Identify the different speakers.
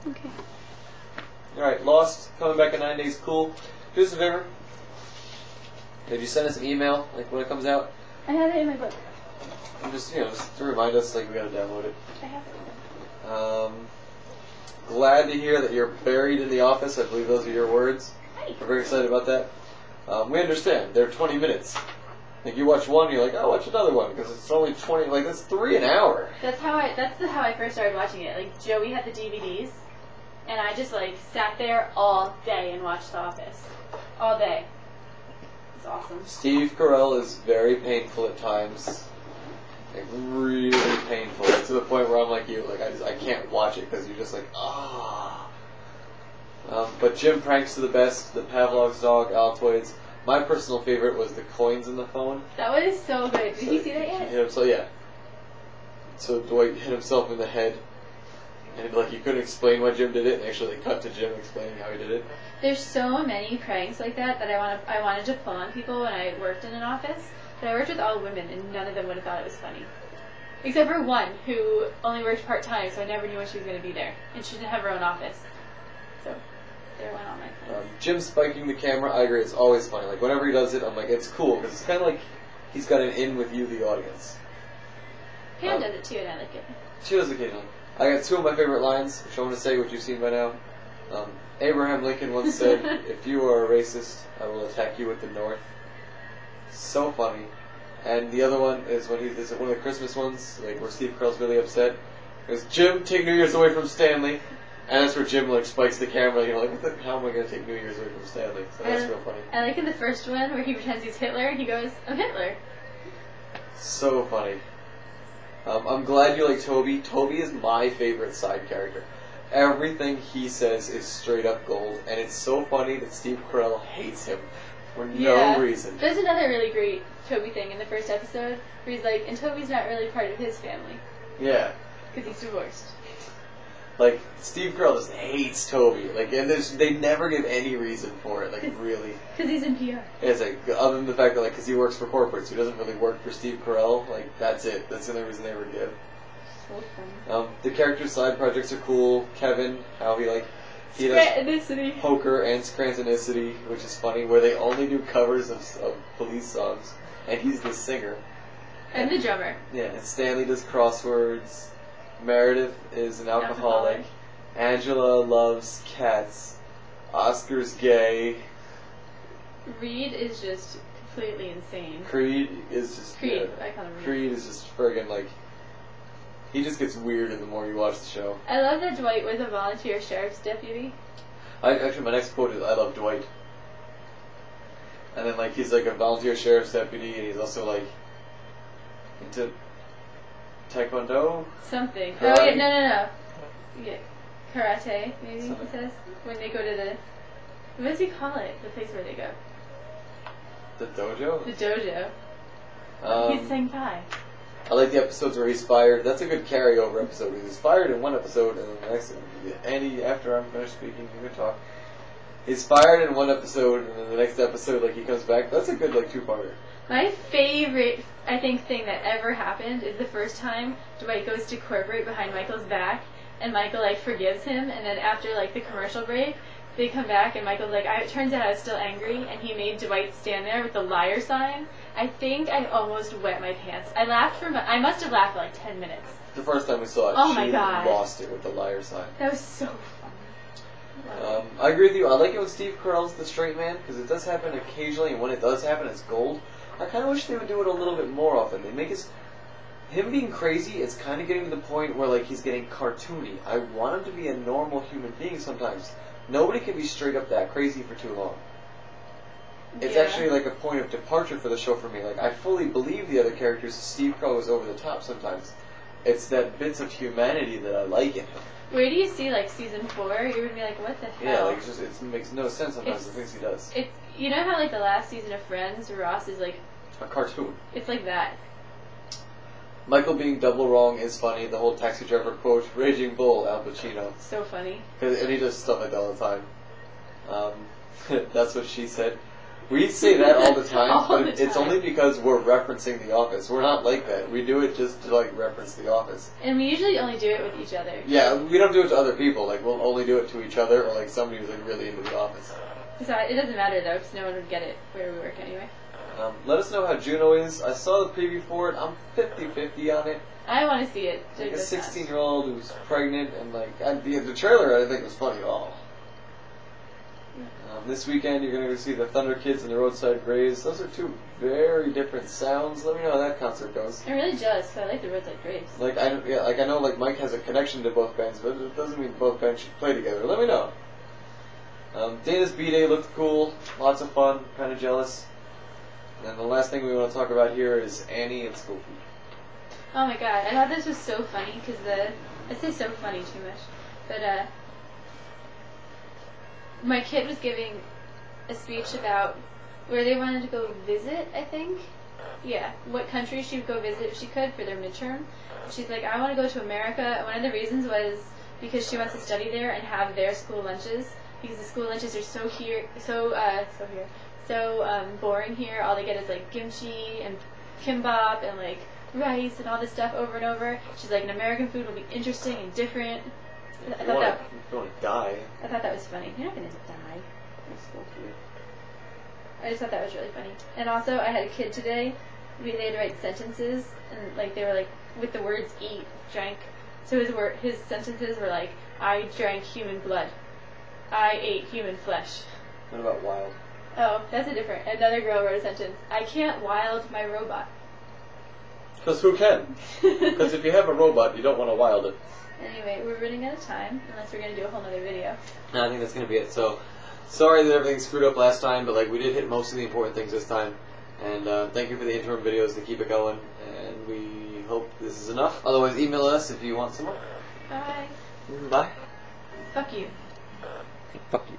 Speaker 1: Okay.
Speaker 2: Alright, Lost, coming back in 9 days, cool. Do us a favor. Did you send us an email, like, when it comes out?
Speaker 1: I have it in my book.
Speaker 2: And just, just to remind us, like, we gotta download it.
Speaker 1: I have it.
Speaker 2: Glad to hear that you're buried in the office. I believe those are your words.
Speaker 1: Hi.
Speaker 2: We're very excited about that. We understand. They're 20 minutes. Like, you watch one, you're like, oh, watch another one, because it's only 20, like, that's 3 an hour.
Speaker 1: That's how I first started watching it. Like, Joey had the DVDs, and I just, like, sat there all day and watched The Office. All day. It's awesome.
Speaker 2: Steve Carell is very painful at times. Like, really painful. Like, to the point where I'm like you, like, I can't watch it, because you're just like, ah. But Jim Pranks are the best. The Pavlov's dog, Altoids. My personal favorite was the coins in the phone.
Speaker 1: That was so good. Did you see that yet?
Speaker 2: He hit himself, yeah. So Dwight hit himself in the head, and like he couldn't explain why Jim did it, and actually they cut to Jim explaining how he did it.
Speaker 1: There's so many pranks like that I wanted to pull on people when I worked in an office, but I worked with all women, and none of them would have thought it was funny. Except for one, who only worked part-time, so I never knew when she was going to be there, and she didn't have her own office. So there went all my friends.
Speaker 2: Jim spiking the camera, I agree, it's always funny. Like, whenever he does it, I'm like, it's cool, because it's kind of like he's got an in with you, the audience.
Speaker 1: Pam does it too, and I like it.
Speaker 2: She does occasionally. I got 2 of my favorite lines, which I want to say, which you've seen by now. Abraham Lincoln once said, if you are a racist, I will attack you with the North. So funny. And the other one is when this is one of the Christmas ones, like where Steve Carell's really upset. It goes, Jim, take New Year's away from Stanley. And that's where Jim like spikes the camera, like, what the hell am I going to take New Year's away from Stanley? So that's real funny.
Speaker 1: I like in the first one where he pretends he's Hitler, he goes, I'm Hitler.
Speaker 2: So funny. I'm glad you like Toby. Toby is my favorite side character. Everything he says is straight up gold, and it's so funny that Steve Carell hates him for no reason.
Speaker 1: There's another really great Toby thing in the first episode where he's like, and Toby's not really part of his family.
Speaker 2: Yeah.
Speaker 1: Because he's divorced.
Speaker 2: Like, Steve Carell just hates Toby. Like, and they never give any reason for it. Like, really.
Speaker 1: Because he's in PR.
Speaker 2: Yeah, it's like, other than the fact that, like, because he works for corporate, so he doesn't really work for Steve Carell. Like, that's it. That's the only reason they ever give.
Speaker 1: So funny.
Speaker 2: The character side projects are cool. Kevin, how he does
Speaker 1: Scrantonicity.
Speaker 2: Poker and Scrantonicity, which is funny, where they only do covers of police songs, and he's the singer.
Speaker 1: And the drummer.
Speaker 2: Yeah, and Stanley does crosswords. Meredith is an alcoholic. Angela loves cats. Oscar's gay.
Speaker 1: Reed is just completely insane.
Speaker 2: Creed is just...
Speaker 1: Creed, I call him Reed.
Speaker 2: Creed is just friggin' like... He just gets weirder the more you watch the show.
Speaker 1: I love that Dwight was a volunteer sheriff's deputy.
Speaker 2: Actually, my next quote is, I love Dwight. And then, like, he's like a volunteer sheriff's deputy, and he's also, like, into Taekwondo?
Speaker 1: Something.
Speaker 2: Karate?
Speaker 1: Oh, yeah, no. Yeah, karate, maybe, he says. When they go to the... What does he call it? The place where they go.
Speaker 2: The dojo?
Speaker 1: The dojo. He's saying bye.
Speaker 2: I like the episodes where he's fired. That's a good carryover episode. He's fired in one episode, and then the next... Andy, after I'm finished speaking, you can talk. He's fired in one episode, and then the next episode, like, he comes back. That's a good, like, 2-parter.
Speaker 1: My favorite, I think, thing that ever happened is the first time Dwight goes to corporate behind Michael's back, and Michael, like, forgives him, and then after, like, the commercial break, they come back, and Michael's like, it turns out I was still angry, and he made Dwight stand there with the liar sign. I think I almost wet my pants. I must have laughed for, like, 10 minutes.
Speaker 2: The first time we saw it,
Speaker 1: oh my God,
Speaker 2: lost it with the liar sign.
Speaker 1: That was so funny.
Speaker 2: I agree with you. I like it when Steve Carell's the straight man, because it does happen occasionally, and when it does happen, it's gold. I kind of wish they would do it a little bit more often. They make him being crazy, it's kind of getting to the point where, like, he's getting cartoony. I want him to be a normal human being sometimes. Nobody can be straight up that crazy for too long. It's actually, like, a point of departure for the show for me. Like, I fully believe the other characters. Steve Carell is over the top sometimes. It's that bits of humanity that I like in him.
Speaker 1: Where do you see, like, season 4? You're going to be like, what the hell?
Speaker 2: Yeah, like, it makes no sense sometimes, the things he does.
Speaker 1: You know how, like, the last season of Friends, Ross is, like...
Speaker 2: A cartoon.
Speaker 1: It's like that.
Speaker 2: Michael being double wrong is funny. The whole Taxi Driver quote, Raging Bull, Al Pacino.
Speaker 1: So funny.
Speaker 2: And he does stuff like that all the time. That's what she said. We say that all the time,
Speaker 1: All
Speaker 2: but
Speaker 1: the
Speaker 2: it's
Speaker 1: time.
Speaker 2: only because we're referencing The Office. We're not like that. We do it just to like reference The Office.
Speaker 1: And we usually only do it with each other.
Speaker 2: Yeah, we don't do it to other people. Like we'll only do it to each other or like somebody who's like really into The Office.
Speaker 1: So it doesn't matter though, because no one would get it where we work anyway.
Speaker 2: Let us know how Juno is. I saw the preview for it. I'm 50-50 on it.
Speaker 1: I want to see it.
Speaker 2: Like a
Speaker 1: Just that.
Speaker 2: 16-year-old who's pregnant and like the trailer I think was funny at all. This weekend you're going to go see the Thunder Kids and the Roadside Graves. Those are two very different sounds. Let me know how that concert goes.
Speaker 1: I'm really jealous because I like the Roadside Graves.
Speaker 2: Like I know like Mike has a connection to both bands, but it doesn't mean both bands should play together. Let me know. Dana's B-Day looked cool, lots of fun, kind of jealous. And the last thing we want to talk about here is Annie and School Food.
Speaker 1: Oh my god, I thought this was so funny because I say so funny too much, but my kid was giving a speech about where they wanted to go visit, I think. Yeah, what country she would go visit if she could for their midterm. She's like, I want to go to America. One of the reasons was because she wants to study there and have their school lunches, because the school lunches are so boring here. All they get is like kimchi and kimbap and like rice and all this stuff over and over. She's like, an American food will be interesting and different.
Speaker 2: If you want to die.
Speaker 1: I thought that was funny. You're not gonna die.
Speaker 2: It's School Food.
Speaker 1: I just thought that was really funny. And also, I had a kid today. They had to write sentences, and like they were like with the words "eat," "drank." So his sentences were like, "I drank human blood. I ate human flesh."
Speaker 2: What about Wild?
Speaker 1: Oh, that's another girl wrote a sentence. I can't wild my robot.
Speaker 2: Because who can? Because if you have a robot, you don't want to wild it.
Speaker 1: Anyway, we're running out of time, unless we're going to do a whole nother video.
Speaker 2: No, I think that's going to be it. So, sorry that everything screwed up last time, but like we did hit most of the important things this time. And thank you for the interim videos to keep it going. And we hope this is enough. Otherwise, email us if you want some more.
Speaker 1: Bye.
Speaker 2: Bye.
Speaker 1: Fuck you.
Speaker 2: Fuck you.